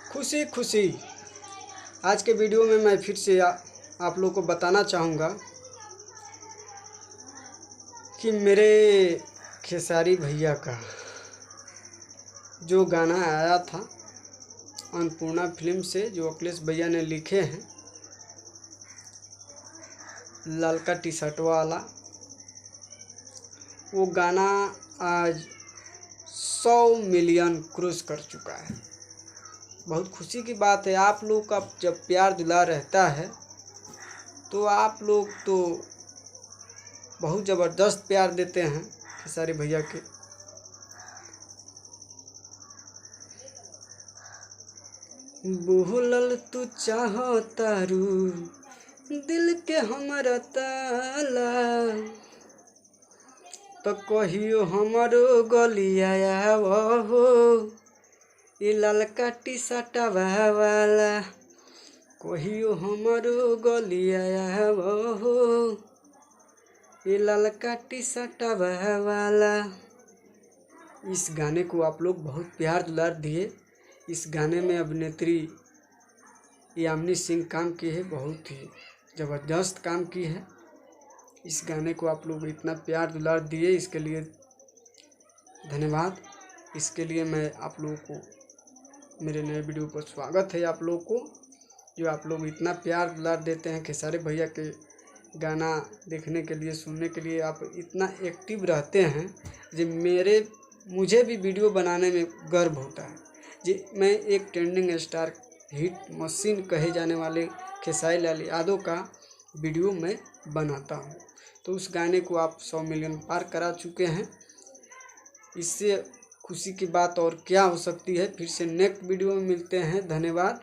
खुशी खुशी आज के वीडियो में मैं फिर से आप लोग को बताना चाहूँगा कि मेरे खेसारी भैया का जो गाना आया था अन्नपूर्णा फिल्म से, जो अखिलेश भैया ने लिखे हैं, ललका टी शर्ट वाला, वो गाना आज 100 मिलियन क्रॉस कर चुका है। बहुत खुशी की बात है। आप लोग का जब प्यार दुलार रहता है तो आप लोग तो बहुत ज़बरदस्त प्यार देते हैं खेसारी भैया के। बोलल तू चाहो तारू दिल के हमरा ताला, तो कहियो हमारो गलिया हो ये ललका टी शर्ट वाला, कहियो हमारो गलिया हो ये ललका टी शर्ट वाला। इस गाने को आप लोग बहुत प्यार दुलार दिए। इस गाने में अभिनेत्री यामिनी सिंह काम की है, बहुत ही ज़बरदस्त काम की है। इस गाने को आप लोग इतना प्यार दुलार दिए, इसके लिए धन्यवाद। इसके लिए मैं आप लोगों को मेरे नए वीडियो पर स्वागत है। आप लोग को जो आप लोग इतना प्यार दुलार देते हैं खेसारी भैया के गाना देखने के लिए, सुनने के लिए, आप इतना एक्टिव रहते हैं जो मुझे भी वीडियो बनाने में गर्व होता है। जी, मैं एक ट्रेंडिंग स्टार हिट मशीन कहे जाने वाले खेसारी लाल यादव का वीडियो में बनाता हूँ, तो उस गाने को आप 100 मिलियन पार करा चुके हैं। इससे खुशी की बात और क्या हो सकती है। फिर से नेक्स्ट वीडियो में मिलते हैं। धन्यवाद।